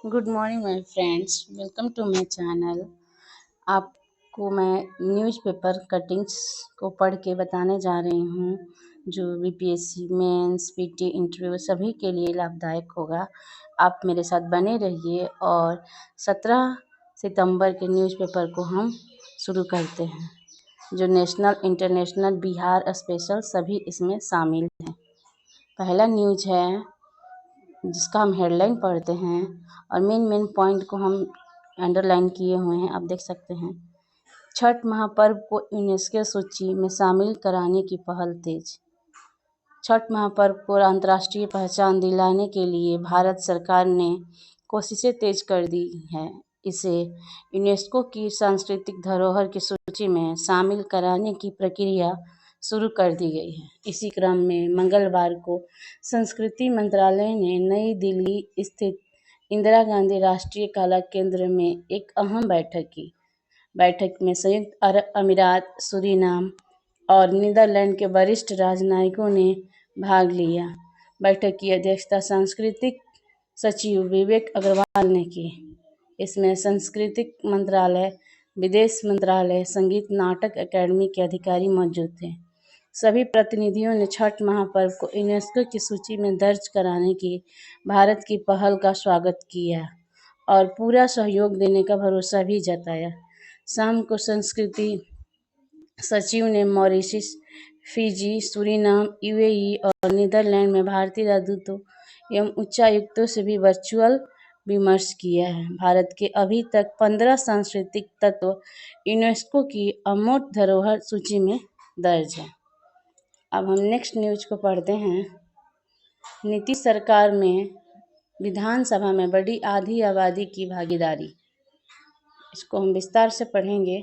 Good morning my friends, welcome to my channel. आपको मैं newspaper cuttings को पढ़ के बताने जा रही हूँ जो बीपीएससी मेंस पीटी इंटरव्यू सभी के लिए लाभदायक होगा। आप मेरे साथ बने रहिए और 17 सितंबर के न्यूज़पेपर को हम शुरू करते हैं। जो नेशनल इंटरनेशनल बिहार स्पेशल सभी इसमें शामिल हैं। पहला न्यूज़ है जिसका हम हेडलाइन पढ़ते हैं और मेन पॉइंट को हम अंडरलाइन किए हुए हैं, आप देख सकते हैं। छठ महापर्व को यूनेस्को सूची में शामिल कराने की पहल तेज। छठ महापर्व को अंतर्राष्ट्रीय पहचान दिलाने के लिए भारत सरकार ने कोशिशें तेज कर दी हैं। इसे यूनेस्को की सांस्कृतिक धरोहर की सूची में शामिल कराने की प्रक्रिया शुरू कर दी गई है। इसी क्रम में मंगलवार को संस्कृति मंत्रालय ने नई दिल्ली स्थित इंदिरा गांधी राष्ट्रीय कला केंद्र में एक अहम बैठक की। बैठक में संयुक्त अरब अमीरात, सूरीनाम और नीदरलैंड के वरिष्ठ राजनयिकों ने भाग लिया। बैठक की अध्यक्षता सांस्कृतिक सचिव विवेक अग्रवाल ने की। इसमें सांस्कृतिक मंत्रालय, विदेश मंत्रालय, संगीत नाटक अकादमी के अधिकारी मौजूद थे। सभी प्रतिनिधियों ने छठ महापर्व को यूनेस्को की सूची में दर्ज कराने की भारत की पहल का स्वागत किया और पूरा सहयोग देने का भरोसा भी जताया। शाम को संस्कृति सचिव ने मॉरिशस, फिजी, सूरीनाम, यूएई और नीदरलैंड में भारतीय राजदूतों एवं उच्चायुक्तों से भी वर्चुअल विमर्श किया है। भारत के अभी तक 15 सांस्कृतिक तत्व यूनेस्को की अमूर्त धरोहर सूची में दर्ज है। अब हम नेक्स्ट न्यूज को पढ़ते हैं। नीतीश सरकार में विधानसभा में बढ़ी आधी आबादी की भागीदारी। इसको हम विस्तार से पढ़ेंगे।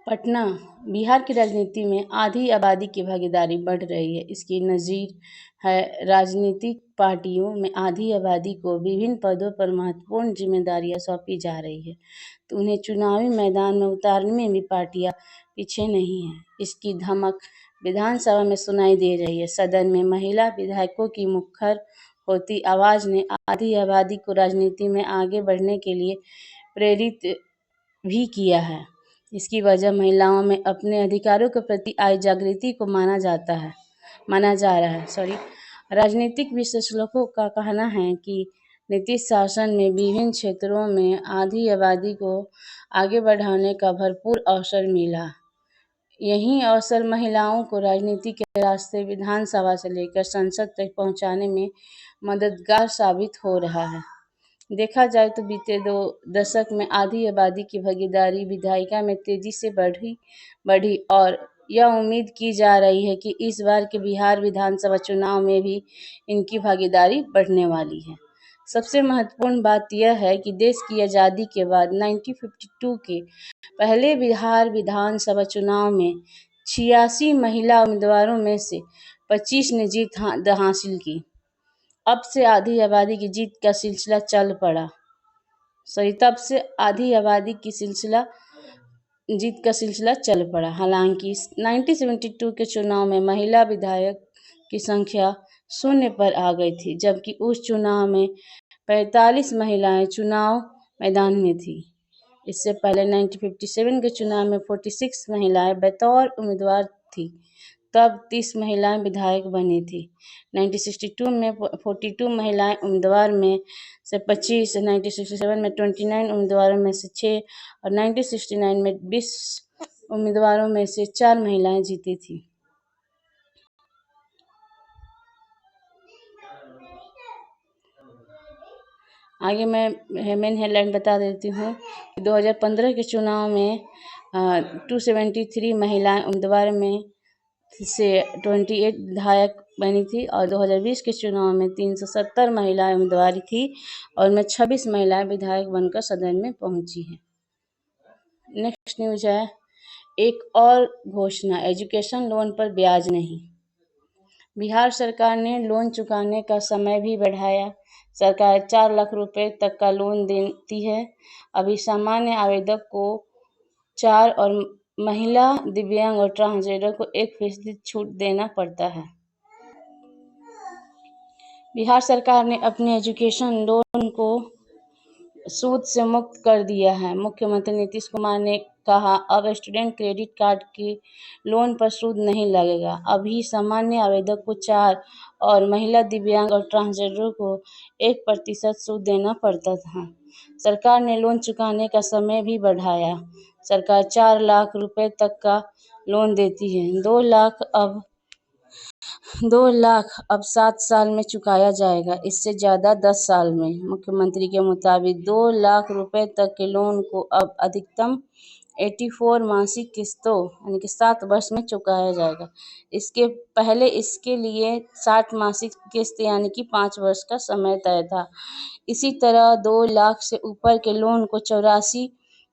पटना, बिहार की राजनीति में आधी आबादी की भागीदारी बढ़ रही है। इसकी नज़ीर है राजनीतिक पार्टियों में आधी आबादी को विभिन्न पदों पर महत्वपूर्ण जिम्मेदारियां सौंपी जा रही है, तो उन्हें चुनावी मैदान में उतारने में भी पार्टियां पीछे नहीं हैं। इसकी धमक विधानसभा में सुनाई दे रही है। सदन में महिला विधायकों की मुखर होती आवाज़ ने आधी आबादी को राजनीति में आगे बढ़ने के लिए प्रेरित भी किया है। इसकी वजह महिलाओं में अपने अधिकारों के प्रति आई जागृति को माना जा रहा है। राजनीतिक विश्लेषकों का कहना है कि नीतीश शासन में विभिन्न क्षेत्रों में आधी आबादी को आगे बढ़ाने का भरपूर अवसर मिला। यही अवसर महिलाओं को राजनीति के रास्ते विधानसभा से लेकर संसद तक पहुंचाने में मददगार साबित हो रहा है। देखा जाए तो बीते 2 दशक में आधी आबादी की भागीदारी विधायिका में तेजी से बढ़ी और यह उम्मीद की जा रही है कि इस बार के बिहार विधानसभा चुनाव में भी इनकी भागीदारी बढ़ने वाली है। सबसे महत्वपूर्ण बात यह है कि देश की आज़ादी के बाद 1952 के पहले बिहार विधानसभा चुनाव में 86 महिला उम्मीदवारों में से 25 ने जीत हासिल की। अब से आधी आबादी की जीत का सिलसिला चल पड़ा। तब से आधी आबादी की जीत का सिलसिला चल पड़ा। हालांकि 1972 के चुनाव में महिला विधायक की संख्या 0 पर आ गई थी, जबकि उस चुनाव में 45 महिलाएं चुनाव मैदान में थी। इससे पहले 1957 के चुनाव में 46 महिलाएं बतौर उम्मीदवार थी, तब 30 महिलाएं विधायक बनी थी। 1962 में 42 महिलाएं उम्मीदवार में से 25, 1967 में 29 उम्मीदवारों में से 6 और 1969 में 20 उम्मीदवारों में से 4 महिलाएं जीती थी। आगे मैं मेन हेडलाइन बता देती हूँ कि 2015 के चुनाव में 273 महिलाएं उम्मीदवार में से 28 विधायक बनी थी और 2020 के चुनाव में 370 महिलाएं उम्मीदवार थी और उनमें 26 महिलाएं विधायक बनकर सदन में पहुंची हैं। नेक्स्ट न्यूज है, एक और घोषणा, एजुकेशन लोन पर ब्याज नहीं। बिहार सरकार ने लोन चुकाने का समय भी बढ़ाया। सरकार 4 लाख रुपए तक का लोन देती है। अभी सामान्य आवेदक को 4 और महिला, दिव्यांग और ट्रांसजेंडर को 1% छूट देना पड़ता है। बिहार सरकार ने अपने एजुकेशन लोन को सूद से मुक्त कर दिया है। मुख्यमंत्री नीतीश कुमार ने कहा, अब स्टूडेंट क्रेडिट कार्ड की लोन पर सूद नहीं लगेगा। अभी सामान्य आवेदक को 4 और महिला, दिव्यांग और ट्रांसजेंडर को 1% सूद देना पड़ता था। सरकार ने लोन चुकाने का समय भी बढ़ाया। सरकार 4 लाख रुपए तक का लोन देती है। 2 लाख अब 7 साल में चुकाया जाएगा, इससे ज़्यादा 10 साल में। मुख्यमंत्री के मुताबिक 2 लाख रुपए तक के लोन को अब अधिकतम 84 मासिक किस्तों यानी कि 7 वर्ष में चुकाया जाएगा। इसके पहले इसके लिए 60 मासिक किस्त यानी कि 5 वर्ष का समय तय था। इसी तरह 2 लाख से ऊपर के लोन को 84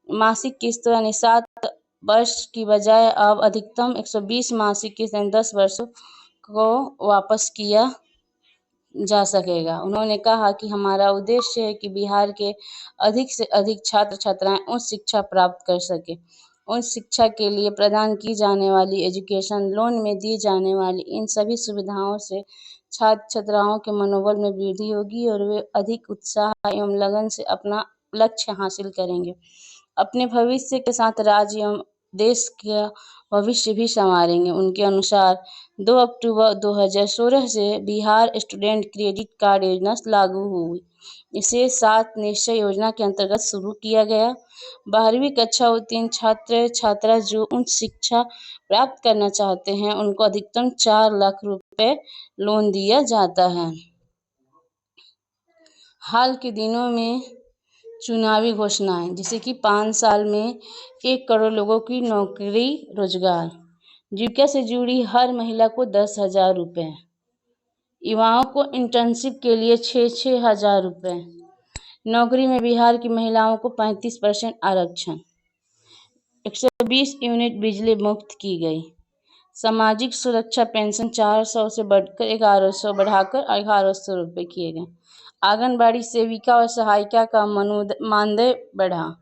मासिक किस्तों यानी 7 वर्ष की बजाय अब अधिकतम 120 मासिक किस्त यानी 10 वर्षों को वापस किया जा सकेगा। उन्होंने कहा कि हमारा उद्देश्य है कि बिहार के अधिक से अधिक छात्र छात्राएं उच्च शिक्षा प्राप्त कर सकें। उच्च शिक्षा के लिए प्रदान की जाने वाली एजुकेशन लोन में दी जाने वाली इन सभी सुविधाओं से छात्र छात्राओं के मनोबल में वृद्धि होगी और वे अधिक उत्साह एवं लगन से अपना लक्ष्य हासिल करेंगे। अपने भविष्य के साथ राज्य एवं देश का भविष्य भी संवारेंगे। उनके अनुसार 2 अक्टूबर 2016 से बिहार स्टूडेंट क्रेडिट कार्ड योजना लागू हुई। इसे 7 निश्चय योजना के अंतर्गत शुरू किया गया। 12वीं कक्षा उत्तीर्ण छात्र छात्रा जो उच्च शिक्षा प्राप्त करना चाहते हैं उनको अधिकतम 4 लाख रुपए लोन दिया जाता है। हाल के दिनों में चुनावी घोषणाएं, जैसे कि 5 साल में 1 करोड़ लोगों की नौकरी रोजगार, जीविका से जुड़ी हर महिला को 10,000 रुपये, युवाओं को इंटर्नशिप के लिए 6-6 हज़ार रुपये, नौकरी में बिहार की महिलाओं को 35% आरक्षण, 120 यूनिट बिजली मुफ्त की गई, सामाजिक सुरक्षा पेंशन 400 से बढ़कर 1100 बढ़ाकर 1100 रुपये किए गए, आंगनबाड़ी सेविका और सहायिका का मानदेय बढ़ा,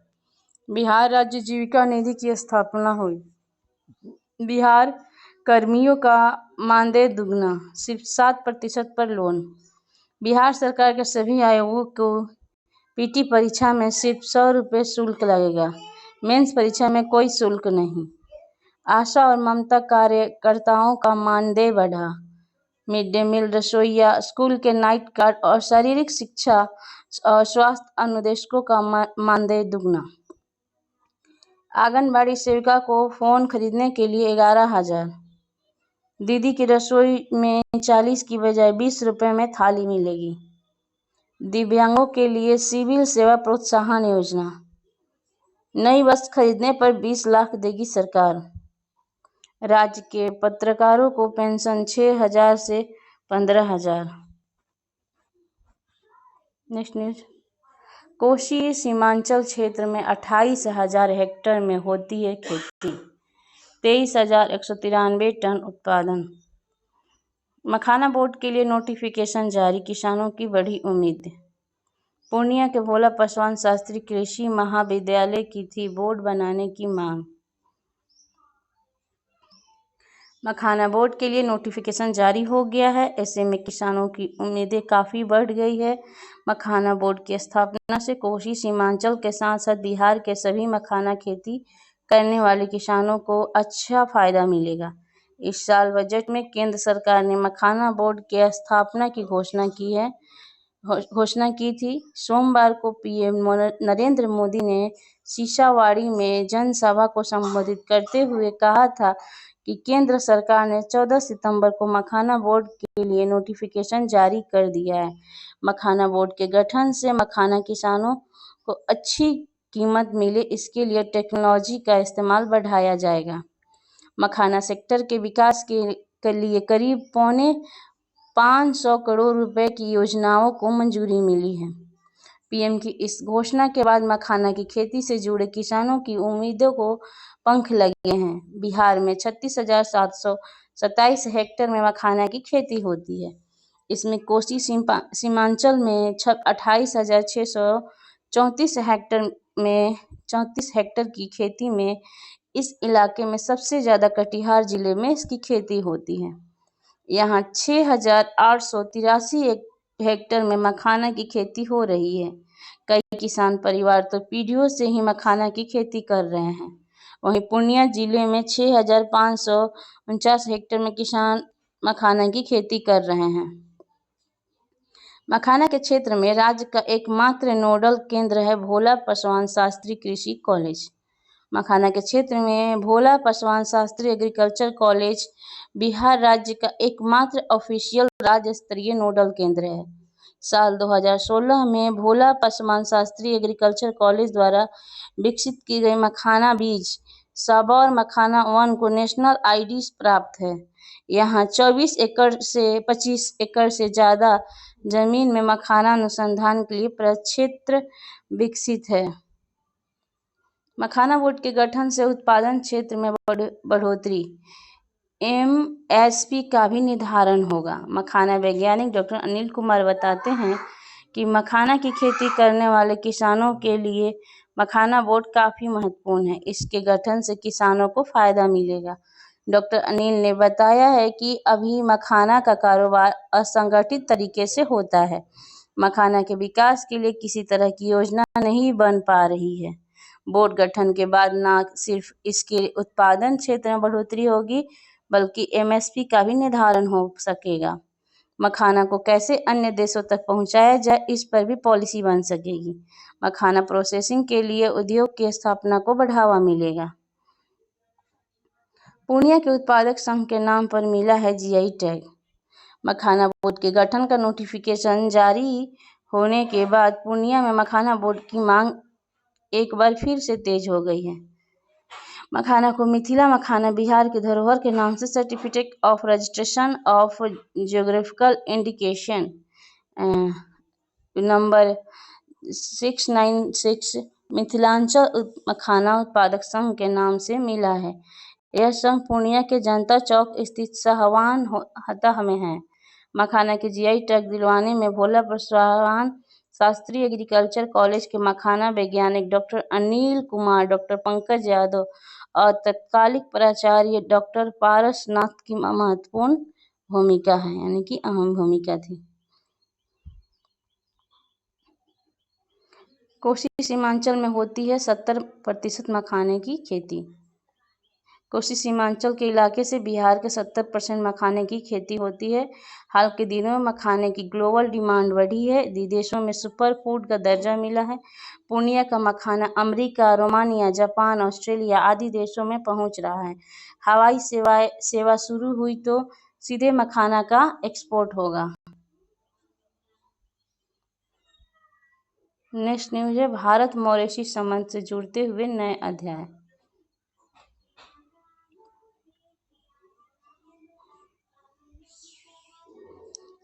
बिहार राज्य जीविका निधि की स्थापना हुई, बिहार कर्मियों का मानदेय दुगना, सिर्फ 7% पर लोन, बिहार सरकार के सभी आयोगों को पीटी परीक्षा में सिर्फ 100 रुपये शुल्क लगेगा, मेंस परीक्षा में कोई शुल्क नहीं, आशा और ममता कार्यकर्ताओं का मानदेय बढ़ा, मिड डे मील रसोइया, स्कूल के नाइट गार्ड और शारीरिक शिक्षा और स्वास्थ्य अनुदेशकों का मानदेय दुगना, आंगनबाड़ी सेविका को फ़ोन खरीदने के लिए 11,000, दीदी की रसोई में 40 की बजाय 20 रुपये में थाली मिलेगी, दिव्यांगों के लिए सिविल सेवा प्रोत्साहन योजना, नई बस खरीदने पर 20 लाख देगी सरकार, राज्य के पत्रकारों को पेंशन 6,000 से 15,000। नेक्स्ट न्यूज, कोशी सीमांचल क्षेत्र में 28,000 हेक्टेयर में होती है खेती, 23,193 टन उत्पादन, मखाना बोर्ड के लिए नोटिफिकेशन जारी, किसानों की बड़ी उम्मीद, पूर्णिया के भोला पासवान शास्त्री कृषि महाविद्यालय की थी बोर्ड बनाने की मांग, मखाना बोर्ड के लिए नोटिफिकेशन जारी हो गया है। ऐसे में किसानों की उम्मीदें काफ़ी बढ़ गई है। मखाना बोर्ड की स्थापना से कोसी सीमांचल के साथ साथ बिहार के सभी मखाना खेती करने वाले किसानों को अच्छा फायदा मिलेगा। इस साल बजट में केंद्र सरकार ने मखाना बोर्ड की स्थापना की घोषणा की थी। सोमवार को पीएम नरेंद्र मोदी ने सीसावाड़ी में जनसभा को संबोधित करते हुए कहा था कि केंद्र सरकार ने 14 सितंबर को मखाना बोर्ड के लिए नोटिफिकेशन जारी कर दिया है। मखाना बोर्ड के गठन से मखाना किसानों को अच्छी कीमत मिले, इसके लिए टेक्नोलॉजी का इस्तेमाल बढ़ाया जाएगा। मखाना सेक्टर के विकास के लिए करीब 500 करोड़ रुपए की योजनाओं को मंजूरी मिली है। पीएम की इस घोषणा के बाद मखाना की खेती से जुड़े किसानों की उम्मीदों को पंख लगे हैं। बिहार में 36,727 हेक्टेयर में मखाना की खेती होती है। इसमें कोसी सीमांचल में 28,634 हेक्टेयर में 34 हेक्टेयर की खेती में इस इलाके में सबसे ज़्यादा कटिहार जिले में इसकी खेती होती है। यहाँ 6,883 हेक्टेयर में मखाना की खेती हो रही है। कई किसान परिवार तो पीढ़ियों से ही मखाना की खेती कर रहे हैं। वहीं पूर्णिया जिले में 6,549 हेक्टेयर में किसान मखाना की खेती कर रहे हैं। मखाना के क्षेत्र में राज्य का एकमात्र नोडल केंद्र है भोला पासवान शास्त्री कृषि कॉलेज। मखाना के क्षेत्र में भोला पासवान शास्त्री एग्रीकल्चर कॉलेज बिहार राज्य का एकमात्र ऑफिशियल राज्य स्तरीय नोडल केंद्र है। साल 2016 में भोला पासवान शास्त्री एग्रीकल्चर कॉलेज द्वारा विकसित की गई मखाना बीज साबौर मखाना 1 को नेशनल आईडी प्राप्त है। यहाँ 24 एकड़ से 25 एकड़ से ज़्यादा जमीन में मखाना अनुसंधान के लिए प्रक्षेत्र विकसित है। मखाना बोर्ड के गठन से उत्पादन क्षेत्र में बढ़ोतरी एमएसपी का भी निर्धारण होगा। मखाना वैज्ञानिक डॉक्टर अनिल कुमार बताते हैं कि मखाना की खेती करने वाले किसानों के लिए मखाना बोर्ड काफ़ी महत्वपूर्ण है। इसके गठन से किसानों को फायदा मिलेगा। डॉक्टर अनिल ने बताया है कि अभी मखाना का कारोबार असंगठित तरीके से होता है। मखाना के विकास के लिए किसी तरह की योजना नहीं बन पा रही है। बोर्ड गठन के बाद न सिर्फ इसके उत्पादन क्षेत्र में बढ़ोतरी होगी बल्कि एमएसपी का भी निर्धारण हो सकेगा। मखाना को कैसे अन्य देशों तक पहुंचाया जाए इस पर भी पॉलिसी बन सकेगी। मखाना प्रोसेसिंग के लिए उद्योग की स्थापना को बढ़ावा मिलेगा। पूर्णिया के उत्पादक संघ के नाम पर मिला है जीआई टैग। मखाना बोर्ड के गठन का नोटिफिकेशन जारी होने के बाद पूर्णिया में मखाना बोर्ड की मांग एक बार फिर से तेज हो गई है। मखाना को मिथिला मखाना बिहार की धरोहर के नाम से certificate of registration of geographical indication number 696 Mithilanchal Makhana Utpadak Sangh के नाम से मिला है। यह संघ पूर्णिया के जनता चौक स्थित साहवान हतह में है। मखाना के जीआई टैग दिलवाने में भोला पासवान शास्त्री एग्रीकल्चर कॉलेज के मखाना वैज्ञानिक डॉक्टर अनिल कुमार, डॉक्टर पंकज यादव और तत्कालिक प्राचार्य डॉक्टर पारसनाथ की महत्वपूर्ण भूमिका है, यानी कि अहम भूमिका थी। कोसी सीमांचल में होती है 70% मखाने की खेती। कोसी सीमांचल के इलाके से बिहार के 70% मखाने की खेती होती है। हाल के दिनों में मखाने की ग्लोबल डिमांड बढ़ी है। विदेशों में सुपर फूड का दर्जा मिला है। पूर्णिया का मखाना अमेरिका, रोमानिया, जापान, ऑस्ट्रेलिया आदि देशों में पहुंच रहा है। हवाई सेवा शुरू हुई तो सीधे मखाना का एक्सपोर्ट होगा। नेक्स्ट न्यूज है भारत मॉरिशस संबंध से जुड़ते हुए नए अध्याय।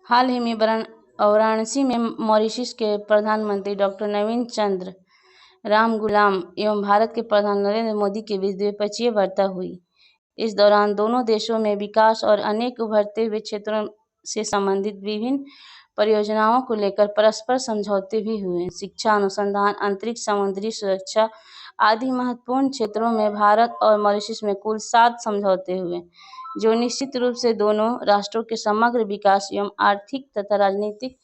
हाल ही में वाराणसी में मॉरिशस के प्रधानमंत्री डॉक्टर नवीन चंद्र राम गुलाम एवं भारत के प्रधानमंत्री नरेंद्र मोदी के बीच द्विपक्षीय वार्ता हुई। इस दौरान दोनों देशों में विकास और अनेक उभरते हुए क्षेत्रों से संबंधित विभिन्न परियोजनाओं को लेकर परस्पर समझौते भी हुए। शिक्षा, अनुसंधान, अंतरिक्ष, समुद्री सुरक्षा आदि महत्वपूर्ण क्षेत्रों में भारत और मॉरिशस में कुल 7 समझौते हुए, जो निश्चित रूप से दोनों राष्ट्रों के समग्र विकास एवं आर्थिक तथा राजनीतिक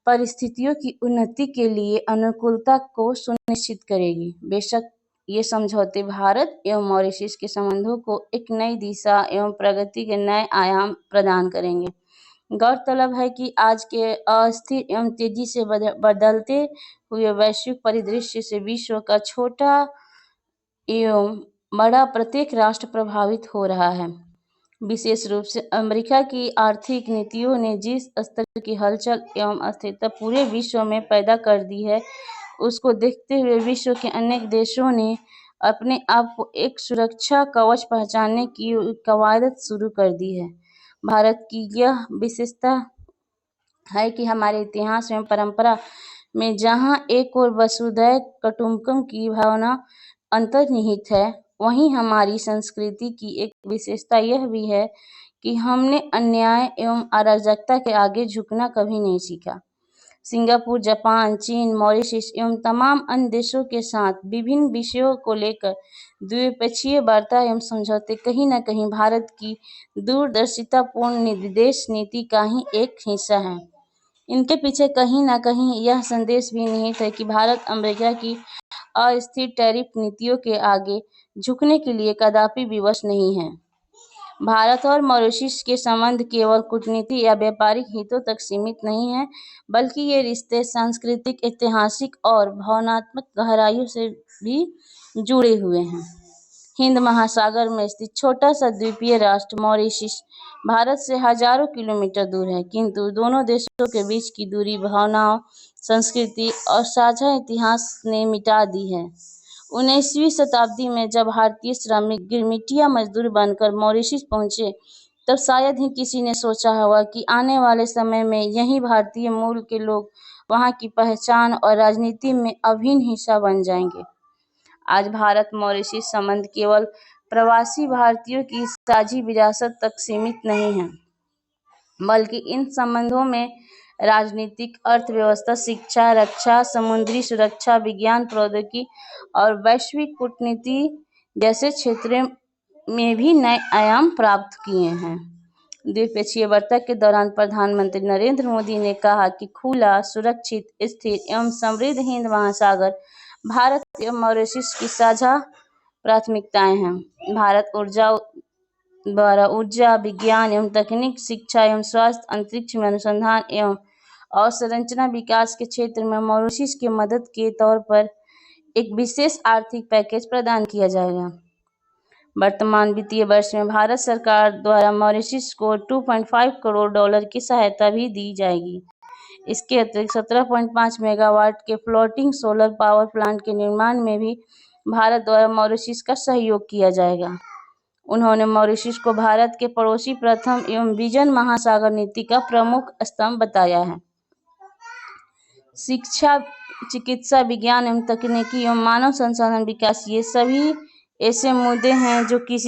परिस्थितियों की उन्नति के लिए अनुकूलता को सुनिश्चित करेगी। बेशक ये समझौते भारत एवं मॉरिशस के संबंधों को एक नई दिशा एवं प्रगति के नए आयाम प्रदान करेंगे। गौरतलब है कि आज के अस्थिर एवं तेजी से बदलते हुए वैश्विक परिदृश्य से विश्व का छोटा एवं बड़ा प्रत्येक राष्ट्र प्रभावित हो रहा है। विशेष रूप से अमेरिका की आर्थिक नीतियों ने जिस स्तर की हलचल एवं अस्थिरता पूरे विश्व में पैदा कर दी है, उसको देखते हुए विश्व के अनेक देशों ने अपने आप को एक सुरक्षा कवच पहचानने की कवायद शुरू कर दी है। भारत की यह विशेषता है कि हमारे इतिहास एवं परंपरा में जहाँ एक और वसुधैव कुटुंबकम की भावना अंतर्निहित है, वहीं हमारी संस्कृति की एक विशेषता यह भी है कि हमने अन्याय एवं अराजकता के आगे झुकना कभी नहीं सीखा। सिंगापुर, जापान, चीन, मॉरिशस एवं तमाम अन्य देशों के साथ विभिन्न विषयों को लेकर द्विपक्षीय वार्ता एवं समझौते कहीं न कहीं भारत की दूरदर्शितापूर्ण विदेश नीति का ही एक हिस्सा है। इनके पीछे कहीं न कहीं यह संदेश भी निहित है कि भारत अमेरिका की अस्थिर टैरिफ नीतियों के आगे झुकने के लिए कदापि विवश नहीं है। भारत और मॉरिशस के संबंध केवल कूटनीतिक या व्यापारिक हितों तक सीमित नहीं है, बल्कि ये रिश्ते सांस्कृतिक, ऐतिहासिक और भावनात्मक गहराइयों से भी जुड़े हुए हैं। हिंद महासागर में स्थित छोटा सा द्वीपीय राष्ट्र मॉरिशस भारत से हजारों किलोमीटर दूर है, किंतु दोनों देशों के बीच की दूरी भावनाओं, संस्कृति और साझा इतिहास ने मिटा दी है। 19वीं शताब्दी में जब भारतीय श्रमिक गिरमिटिया मजदूर बनकर मॉरिशस पहुंचे, तब शायद ही किसी ने सोचा होगा कि आने वाले समय में यही भारतीय मूल के लोग वहां की पहचान और राजनीति में अभिन्न हिस्सा बन जाएंगे। आज भारत मॉरिशस संबंध केवल प्रवासी भारतीयों की साझी विरासत तक सीमित नहीं है, बल्कि इन संबंधों में राजनीतिक, अर्थव्यवस्था, शिक्षा, रक्षा, समुद्री सुरक्षा, विज्ञान, प्रौद्योगिकी और वैश्विक कूटनीति जैसे क्षेत्रों में भी नए आयाम प्राप्त किए हैं। द्विपक्षीय बैठक के दौरान प्रधानमंत्री नरेंद्र मोदी ने कहा कि खुला, सुरक्षित, स्थिर एवं समृद्ध हिंद महासागर भारत एवं मॉरिशस की साझा प्राथमिकताएं हैं। भारत द्वारा ऊर्जा, विज्ञान एवं तकनीक, शिक्षा एवं स्वास्थ्य, अंतरिक्ष में अनुसंधान एवं अवसंरचना विकास के क्षेत्र में मॉरिशस की मदद के तौर पर एक विशेष आर्थिक पैकेज प्रदान किया जाएगा। वर्तमान वित्तीय वर्ष में भारत सरकार द्वारा मॉरिशस को $2.5 करोड़ की सहायता भी दी जाएगी। इसके अतिरिक्त 17.5 मेगावाट के फ्लोटिंग सोलर पावर प्लांट के निर्माण में भी भारत द्वारा मॉरिशस का सहयोग किया जाएगा। उन्होंने मॉरिशस को भारत के पड़ोसी प्रथम एवं विजन महासागर नीति का प्रमुख स्तंभ बताया है। शिक्षा, चिकित्सा, विज्ञान एवं तकनीकी एवं मानव संसाधन विकास ये सभी ऐसे मुद्दे हैं जो किसी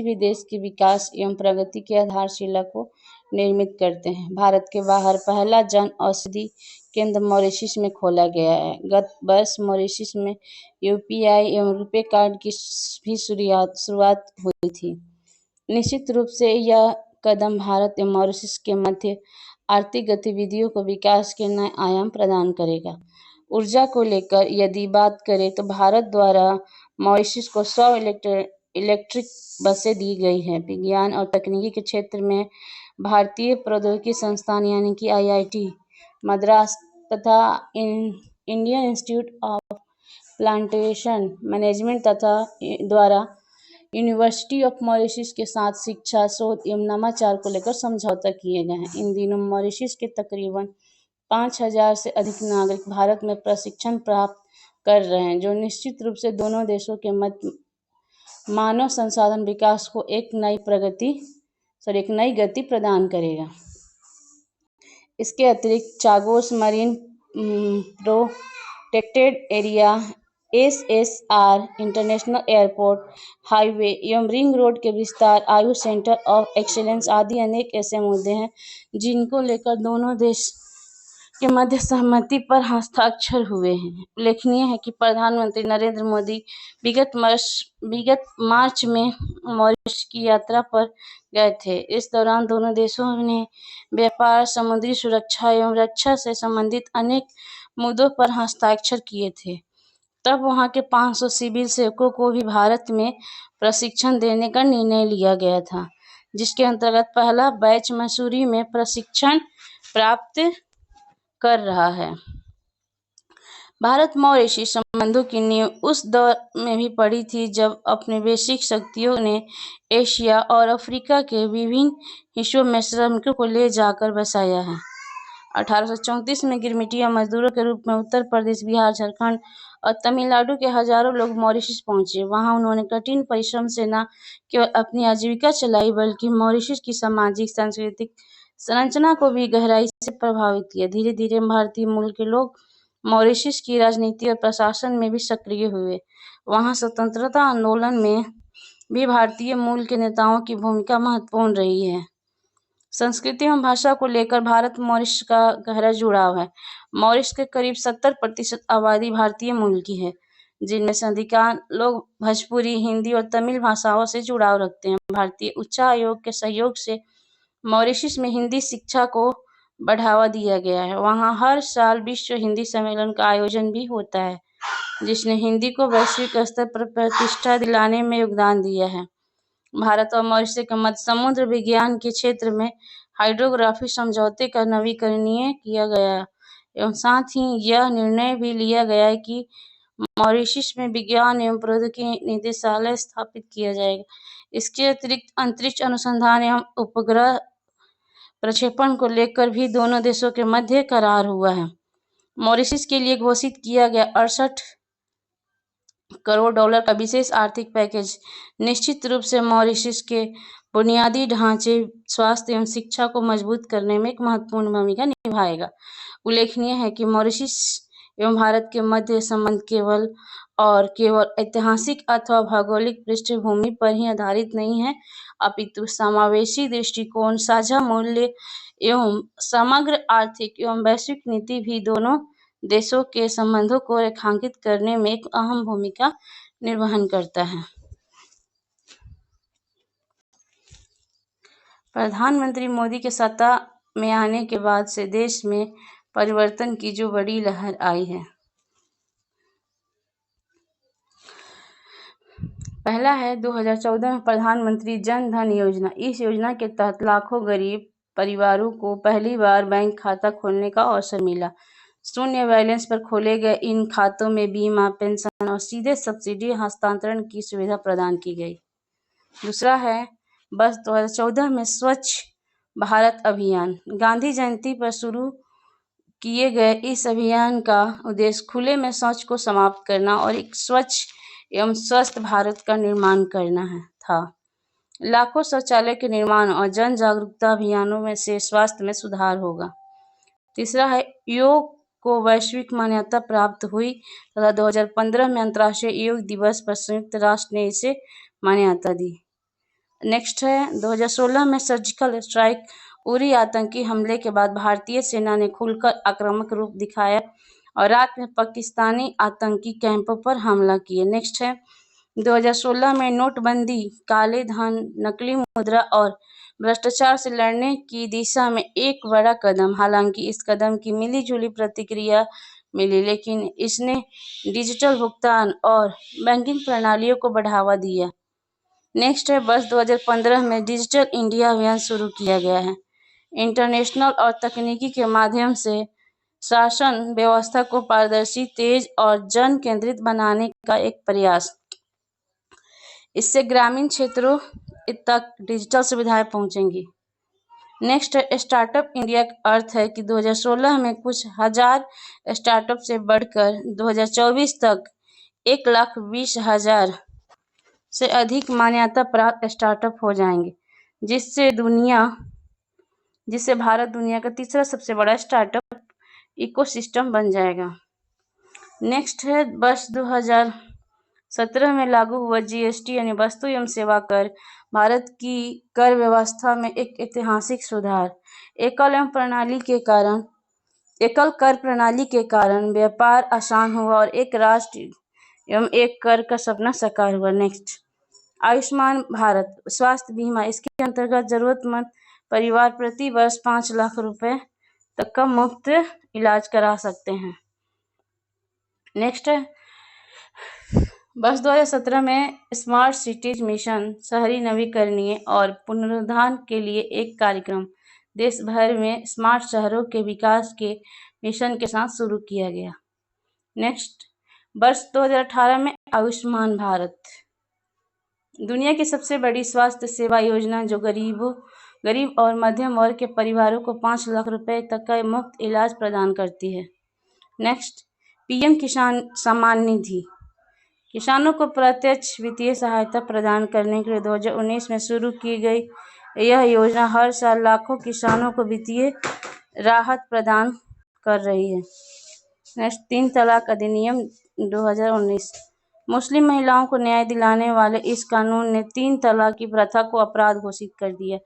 भी देश के विकास एवं प्रगति की आधारशिला को निर्मित करते हैं। भारत के बाहर पहला जन औषधि केंद्र मॉरिशस में खोला गया है। गत वर्ष मॉरिशस में यूपीआई एवं रुपे कार्ड की भी शुरुआत हुई थी। निश्चित रूप से यह कदम भारत एवं मॉरिशस के मध्य आर्थिक गतिविधियों को विकास के नए आयाम प्रदान करेगा। ऊर्जा को लेकर यदि बात करें तो भारत द्वारा मॉरिशस को 100 इलेक्ट्रिक बसें दी गई हैं। विज्ञान और तकनीकी के क्षेत्र में भारतीय प्रौद्योगिकी संस्थान यानी कि IIT मद्रास तथा Indian institute of plantation management तथा द्वारा यूनिवर्सिटी ऑफ मॉरिशस के साथ शिक्षा, शोध एवं नवाचार को लेकर समझौता किए गए हैं। इन दिनों मॉरिशस के तकरीबन 5000 से अधिक नागरिक भारत में प्रशिक्षण प्राप्त कर रहे हैं, जो निश्चित रूप से दोनों देशों के मध्य मानव संसाधन विकास को एक नई गति प्रदान करेगा। इसके अतिरिक्त Chagos marine protected area, SSR, international airport, highway एवं रिंग रोड के विस्तार, आयुष सेंटर ऑफ एक्सीलेंस आदि अनेक ऐसे मुद्दे हैं जिनको लेकर दोनों देश के मध्य सहमति पर हस्ताक्षर हुए हैं। उल्लेखनीय है कि प्रधानमंत्री नरेंद्र मोदी विगत मार्च में मॉरिशस की यात्रा पर गए थे। इस दौरान दोनों देशों ने व्यापार, समुद्री सुरक्षा एवं रक्षा से संबंधित अनेक मुद्दों पर हस्ताक्षर किए थे। तब वहां के 500 सिविल सेवकों को भी भारत में प्रशिक्षण देने का निर्णय लिया गया था, जिसके अंतर्गत पहला बैच मसूरी में प्रशिक्षण प्राप्त कर रहा है। भारत मॉरिशस संबंधों की नींव उस दौर में भी पड़ी थी जब औपनिवेशिक शक्तियों ने एशिया और अफ्रीका के विभिन्न हिस्सों में श्रमिकों को ले जाकर बसाया है। 1834 में गिरमिटिया मजदूरों के रूप में उत्तर प्रदेश, बिहार, झारखंड और तमिलनाडु के हजारों लोग मॉरिशस पहुंचे। वहां उन्होंने कठिन परिश्रम से न केवल अपनी आजीविका चलाई, बल्कि मॉरिशस की सामाजिक, सांस्कृतिक संरचना को भी गहराई से प्रभावित किया। धीरे धीरे भारतीय मूल के लोग मॉरिशस की राजनीति और प्रशासन में भी सक्रिय हुए। वहां स्वतंत्रता आंदोलन में भी भारतीय मूल के नेताओं की भूमिका महत्वपूर्ण रही है। संस्कृति एवं भाषा को लेकर भारत मॉरिशस का गहरा जुड़ाव है। मॉरिशस के करीब 70% आबादी भारतीय मूल की है, जिनमें से अधिकांश लोग भोजपुरी, हिंदी और तमिल भाषाओं से जुड़ाव रखते हैं। भारतीय उच्च आयोग के सहयोग से मॉरिशस में हिंदी शिक्षा को बढ़ावा दिया गया है। वहाँ हर साल विश्व हिंदी सम्मेलन का आयोजन भी होता है, जिसने हिंदी को वैश्विक स्तर पर प्रतिष्ठा दिलाने में योगदान दिया है। भारत और मॉरिशस के मध्य समुद्र विज्ञान के क्षेत्र में हाइड्रोग्राफी समझौते का नवीकरणीय किया गया एवं साथ ही यह निर्णय भी लिया गया है कि मॉरिशस में विज्ञान एवं प्रौद्योगिकी निदेशालय स्थापित किया जाएगा। इसके अतिरिक्त अंतरिक्ष अनुसंधान एवं उपग्रह प्रक्षेपण को लेकर भी दोनों देशों के मध्य करार हुआ है। मॉरिशस के लिए घोषित किया गया 68 करोड़ डॉलर का विशेष आर्थिक पैकेज निश्चित रूप से मॉरिशस के बुनियादी ढांचे, स्वास्थ्य एवं शिक्षा को मजबूत करने में एक महत्वपूर्ण भूमिका निभाएगा। उल्लेखनीय है कि मॉरिशस एवं भारत के मध्य संबंध केवल ऐतिहासिक अथवा भौगोलिक पृष्ठभूमि पर ही आधारित नहीं है, अपितु समावेशी दृष्टिकोण, साझा मूल्य एवं समग्र आर्थिक एवं वैश्विक नीति भी दोनों देशों के संबंधों को रेखांकित करने में एक अहम भूमिका निर्वहन करता है। प्रधानमंत्री मोदी के सत्ता में आने के बाद से देश में परिवर्तन की जो बड़ी लहर आई है। पहला है 2014 में प्रधानमंत्री जन धन योजना। इस योजना के तहत लाखों गरीब परिवारों को पहली बार बैंक खाता खोलने का अवसर मिला। शून्य बैलेंस पर खोले गए इन खातों में बीमा, पेंशन और सीधे सब्सिडी हस्तांतरण की सुविधा प्रदान की गई। दूसरा है वर्ष 2014 में स्वच्छ भारत अभियान। गांधी जयंती पर शुरू किए गए इस अभियान का उद्देश्य खुले में शौच को समाप्त करना और एक स्वच्छ एवं स्वस्थ भारत का निर्माण करना था। लाखों शौचालय के निर्माण और जन जागरूकता अभियानों में से स्वास्थ्य में सुधार होगा। तीसरा है योग को वैश्विक मान्यता प्राप्त हुई तथा 2015 में अंतर्राष्ट्रीय योग दिवस पर संयुक्त राष्ट्र ने इसे मान्यता दी। नेक्स्ट है 2016 में सर्जिकल स्ट्राइक। उरी आतंकी हमले के बाद भारतीय सेना ने खुलकर आक्रामक रूप दिखाया और रात में पाकिस्तानी आतंकी कैंपों पर हमला किया। नेक्स्ट है 2016 में नोटबंदी, काले धन, नकली मुद्रा और भ्रष्टाचार से लड़ने की दिशा में एक बड़ा कदम। हालांकि इस कदम की मिली-जुली प्रतिक्रिया मिली, लेकिन इसने डिजिटल भुगतान और बैंकिंग प्रणालियों को बढ़ावा दिया। नेक्स्ट है वर्ष 2015 में डिजिटल इंडिया अभियान शुरू किया गया है। इंटरनेशनल और तकनीकी के माध्यम से शासन व्यवस्था को पारदर्शी, तेज और जन केंद्रित बनाने का एक प्रयास। इससे ग्रामीण क्षेत्रों तक डिजिटल सुविधाएं पहुंचेंगी। नेक्स्ट स्टार्टअप इंडिया का अर्थ है कि 2016 में कुछ हजार स्टार्टअप से बढ़कर 2024 तक 1,20,000 से अधिक मान्यता प्राप्त स्टार्टअप हो जाएंगे, जिससे भारत दुनिया का तीसरा सबसे बड़ा स्टार्टअप इकोसिस्टम बन जाएगा। नेक्स्ट है वर्ष 2017 में लागू हुआ जीएसटी यानी वस्तु एवं सेवा कर। भारत की कर व्यवस्था में एक ऐतिहासिक सुधार। एकल कर प्रणाली के कारण व्यापार आसान हुआ और एक राष्ट्र एवं एक कर का सपना साकार हुआ। नेक्स्ट आयुष्मान भारत स्वास्थ्य बीमा। इसके अंतर्गत जरूरतमंद परिवार प्रति वर्ष 5 लाख रुपए तक का मुफ्त इलाज करा सकते हैं। नेक्स्ट वर्ष 2017 में स्मार्ट सिटीज मिशन शहरी नवीकरणीय और पुनरुद्धार के लिए एक कार्यक्रम देश भर में स्मार्ट शहरों के विकास के मिशन के साथ शुरू किया गया। नेक्स्ट वर्ष 2018 में आयुष्मान भारत दुनिया की सबसे बड़ी स्वास्थ्य सेवा योजना जो गरीब और मध्यम वर्ग के परिवारों को 5 लाख रुपए तक का मुफ्त इलाज प्रदान करती है। नेक्स्ट पीएम किसान सम्मान निधि किसानों को प्रत्यक्ष वित्तीय सहायता प्रदान करने के लिए 2019 में शुरू की गई यह योजना हर साल लाखों किसानों को वित्तीय राहत प्रदान कर रही है। नेक्स्ट 3 तलाक अधिनियम 2019 मुस्लिम महिलाओं को न्याय दिलाने वाले इस कानून ने 3 तलाक की प्रथा को अपराध घोषित कर दिया।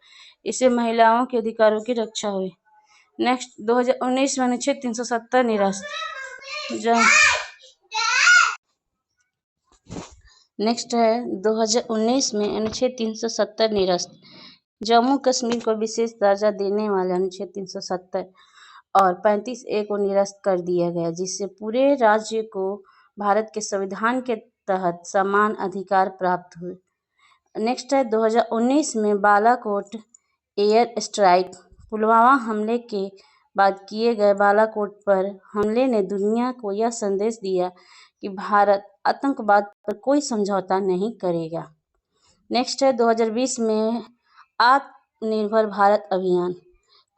इससे महिलाओं के अधिकारों की रक्षा हुई। नेक्स्ट 2019 में अनुच्छेद 370 निरस्त। नेक्स्ट है 2019 में अनुच्छेद 370 निरस्त। जम्मू कश्मीर को विशेष दर्जा देने वाले अनुच्छेद 370 और 35A को निरस्त कर दिया गया, जिससे पूरे राज्य को भारत के संविधान के तहत समान अधिकार प्राप्त हुए। नेक्स्ट है 2019 में बालाकोट एयर स्ट्राइक। पुलवामा हमले के बाद किए गए बालाकोट पर हमले ने दुनिया को यह संदेश दिया कि भारत आतंकवाद पर कोई समझौता नहीं करेगा। नेक्स्ट है 2020 में आत्मनिर्भर भारत अभियान।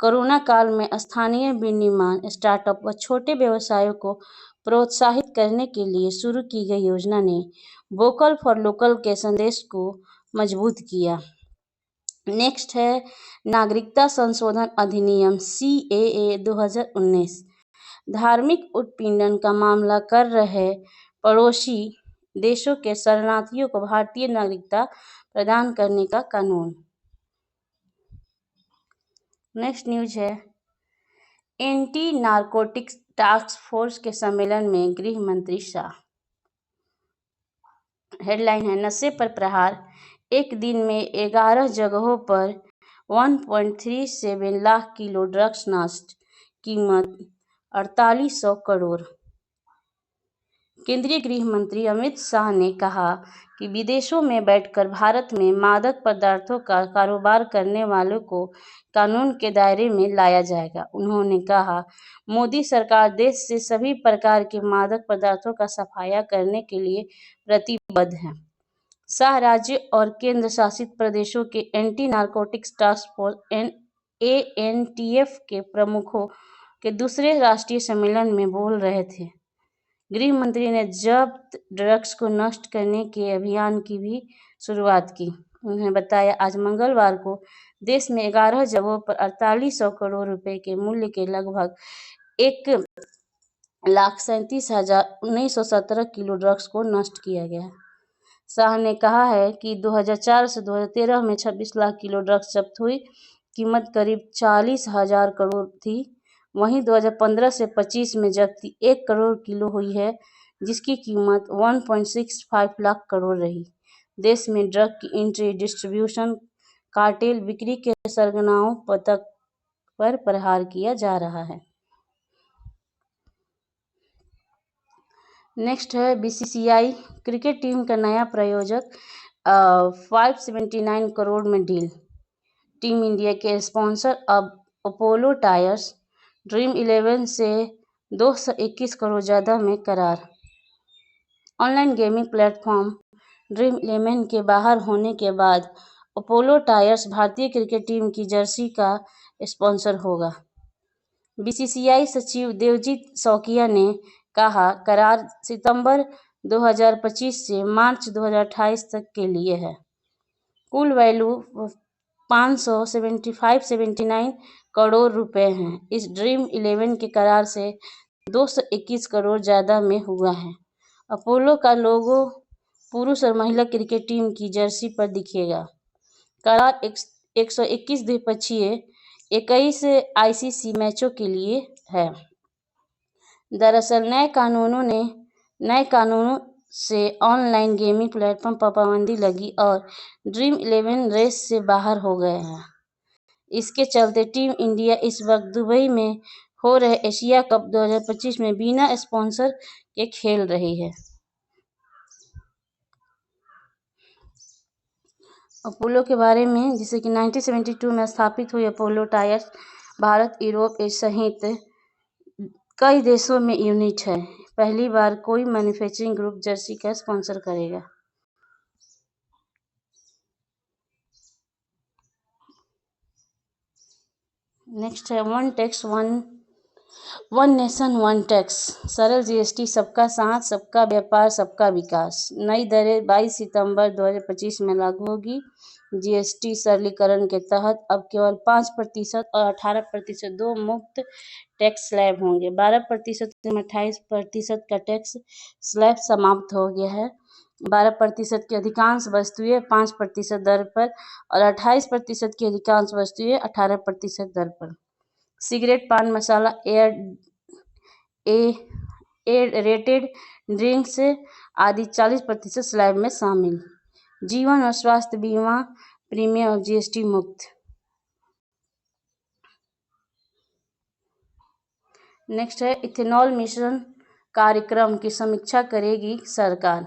कोरोना काल में स्थानीय विनिर्माण स्टार्टअप व छोटे व्यवसायों को प्रोत्साहित करने के लिए शुरू की गई योजना ने वोकल फॉर लोकल के संदेश को मजबूत किया। नेक्स्ट है नागरिकता संशोधन अधिनियम CAA 2019। धार्मिक उत्पीड़न का मामला कर रहे पड़ोसी देशों के शरणार्थियों को भारतीय नागरिकता प्रदान करने का कानून। नेक्स्ट न्यूज है एंटी नारकोटिक्स टास्क फोर्स के सम्मेलन में गृह मंत्री शाह। हेडलाइन है नशे पर प्रहार। एक दिन में 11 जगहों पर 1.37 लाख किलो ड्रग्स नष्ट, कीमत 4800 करोड़। केंद्रीय गृह मंत्री अमित शाह ने कहा कि विदेशों में बैठकर भारत में मादक पदार्थों का कारोबार करने वालों को कानून के दायरे में लाया जाएगा। उन्होंने कहा, मोदी सरकार देश से सभी प्रकार के मादक पदार्थों का सफाया करने के लिए प्रतिबद्ध है। शाह राज्य और केंद्र शासित प्रदेशों के anti narcotics task force ANTF के प्रमुखों के दूसरे राष्ट्रीय सम्मेलन में बोल रहे थे। गृह मंत्री ने जब्त ड्रग्स को नष्ट करने के अभियान की भी शुरुआत की। उन्होंने बताया, आज मंगलवार को देश में 11 जगहों पर 4800 करोड़ रुपए के मूल्य के लगभग 1,37,917 किलो ड्रग्स को नष्ट किया गया। शाह ने कहा है कि 2004 से 2013 में 26 लाख किलो ड्रग्स जब्त हुई, कीमत करीब 40,000 करोड़ थी। वहीं 2015 से 25 में जब्ती 1 करोड़ किलो हुई है, जिसकी कीमत 1.65 लाख करोड़ रही। देश में ड्रग की एंट्री, डिस्ट्रीब्यूशन, कार्टेल बिक्री के सरगनाओं तक पर प्रहार किया जा रहा है। नेक्स्ट है BCCI क्रिकेट टीम का नया प्रायोजक 579 करोड़ में डील। टीम इंडिया के स्पॉन्सर अब अपोलो टायर्स, ड्रीम 11 से 221 करोड़ ज़्यादा में करार। ऑनलाइन गेमिंग प्लेटफॉर्म ड्रीम 11 के बाहर होने के बाद अपोलो टायर्स भारतीय क्रिकेट टीम की जर्सी का स्पॉन्सर होगा। BCCI सचिव देवजीत शौकिया ने कहा, करार सितंबर 2025 से मार्च 2028 तक के लिए है। कुल वैल्यू 579 करोड़ रुपए हैं। इस ड्रीम 11 के करार से 221 करोड़ ज़्यादा में हुआ है। अपोलो का लोगो पुरुष और महिला क्रिकेट टीम की जर्सी पर दिखेगा। करार 121 द्विपक्षीय 21 ICC मैचों के लिए है। दरअसल नए कानूनों से ऑनलाइन गेमिंग प्लेटफॉर्म पर पाबंदी लगी और ड्रीम 11 रेस से बाहर हो गए हैं। इसके चलते टीम इंडिया इस वक्त दुबई में हो रहे एशिया कप 2025 में बिना स्पॉन्सर के खेल रही है। अपोलो के बारे में, जिसे कि 1972 में स्थापित हुई अपोलो टायर्स भारत, यूरोप सहित कई देशों में यूनिट है। पहली बार कोई मैन्युफैक्चरिंग ग्रुप जर्सी का स्पॉन्सर करेगा। नेक्स्ट है वन नेशन वन टैक्स। सरल GST, सबका साथ, सबका व्यापार, सबका विकास। नई दरें 22 सितंबर 2025 में लागू होगी। जीएसटी सरलीकरण के तहत अब केवल 5% और 18% दो मुक्त टैक्स स्लैब होंगे। 12% से 28% का टैक्स स्लैब समाप्त हो गया है। 12% की अधिकांश वस्तुएं 5% दर पर और 28% की अधिकांश वस्तुएं 18% दर पर। सिगरेट, पान मसाला, रेटेड ड्रिंक्स आदि 40% स्लैब में शामिल। जीवन और स्वास्थ्य बीमा प्रीमियम और जीएसटी मुक्त। नेक्स्ट है इथेनॉल मिश्रण कार्यक्रम की समीक्षा करेगी सरकार।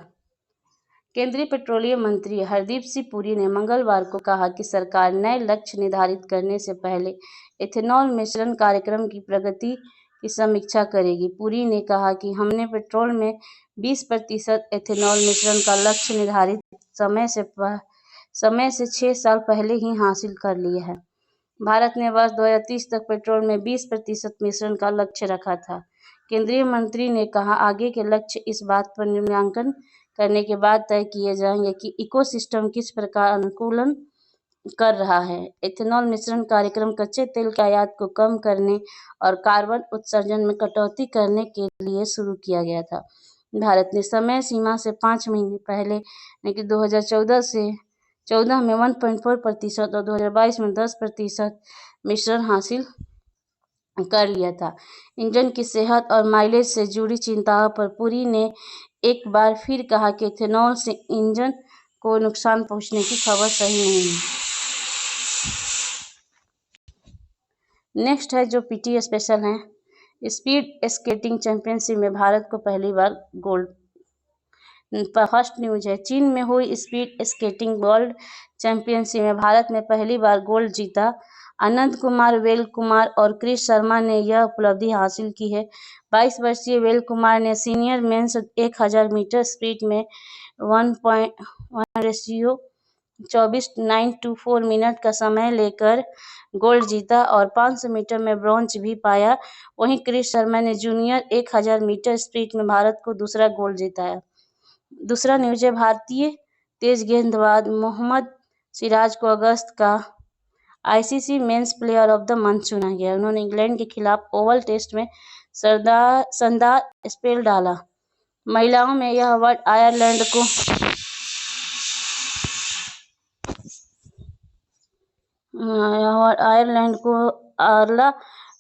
केंद्रीय पेट्रोलियम मंत्री हरदीप सिंह पुरी ने मंगलवार को कहा कि सरकार नए लक्ष्य निर्धारित करने से पहले इथेनॉल मिश्रण कार्यक्रम की प्रगति की समीक्षा करेगी। पुरी ने कहा कि हमने पेट्रोल में 20% इथेनॉल मिश्रण का लक्ष्य निर्धारित समय से 6 साल पहले ही हासिल कर लिया है। भारत ने वर्ष 2030 तक पेट्रोल में 20% मिश्रण का लक्ष्य रखा था। केंद्रीय मंत्री ने कहा, आगे के लक्ष्य इस बात पर मूल्यांकन करने के बाद तय किए जाएंगे कि इकोसिस्टम किस प्रकार अनुकूलन कर रहा है। इथेनॉल मिश्रण कार्यक्रम कच्चे तेल के आयात को कम करने और कार्बन उत्सर्जन में कटौती करने के लिए शुरू किया गया था। भारत ने समय सीमा से 5 महीने पहले यानी कि 2014 में 1.4% और 2022 में 10% मिश्रण हासिल कर लिया था। इंजन की सेहत और माइलेज से जुड़ी चिंताओं पर पुरी ने एक बार फिर कहा कि इथेनॉल से इंजन को नुकसान पहुंचने की खबर सही नहीं है। नेक्स्ट है जो पीटी स्पेशल है। स्पीड स्केटिंग चैंपियनशिप में भारत को पहली बार गोल्ड। फर्स्ट न्यूज है, चीन में हुई स्पीड स्केटिंग वर्ल्ड चैंपियनशिप में भारत ने पहली बार गोल्ड जीता। आनंद कुमार, वेल कुमार और क्रिश शर्मा ने यह उपलब्धि हासिल की है। 22 वर्षीय वेल कुमार ने सीनियर मेंस 1000 मीटर स्पीड में 1:24 मिनट का समय लेकर गोल्ड जीता और 500 मीटर में ब्रॉन्ज भी पाया। वहीं क्रिश शर्मा ने जूनियर 1000 मीटर स्पीड में भारत को दूसरा गोल्ड जिताया। दूसरा न्यूज है, भारतीय तेज गेंदबाज मोहम्मद सिराज को अगस्त का ICC men's player of the month चुना गया। उन्होंने इंग्लैंड के खिलाफ ओवल टेस्ट में शानदार स्पेल डाला। महिलाओं में यह अवार्ड आयरलैंड को आर्ला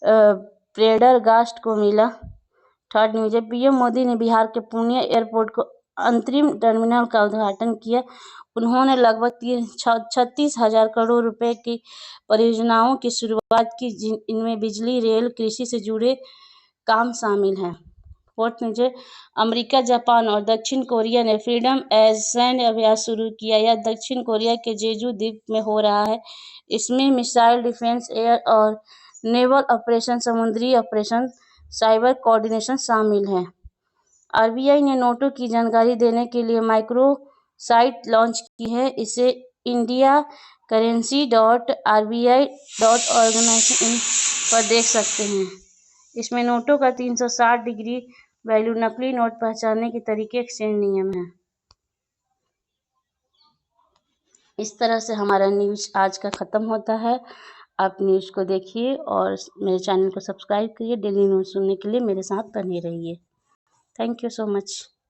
प्रेडरगास्ट को मिला। थर्ड न्यूज है, पीएम मोदी ने बिहार के पूर्णिया एयरपोर्ट को अंतरिम टर्मिनल का उद्घाटन किया। उन्होंने लगभग 36,000 करोड़ रुपए की परियोजनाओं की शुरुआत की, इनमें बिजली, रेल, कृषि से जुड़े काम शामिल हैं। फोर्थ न्यूज है, अमेरिका, जापान और दक्षिण कोरिया ने फ्रीडम एज सैन्य अभ्यास शुरू किया। यह दक्षिण कोरिया के जेजू द्वीप में हो रहा है। इसमें मिसाइल डिफेंस, एयर और नेवल ऑपरेशन, समुद्री ऑपरेशन, साइबर कोऑर्डिनेशन शामिल है। आरबीआई ने नोटों की जानकारी देने के लिए माइक्रो साइट लॉन्च की है। इसे indiacurrency.rbi.org पर देख सकते हैं। इसमें नोटों का 360 डिग्री वैल्यू, नकली नोट पहचानने के तरीके, एक्सचेंज नियम है। इस तरह से हमारा न्यूज़ आज का ख़त्म होता है। आप न्यूज़ को देखिए और मेरे चैनल को सब्सक्राइब करिए। डेली न्यूज़ सुनने के लिए मेरे साथ बने रहिए। Thank you so much.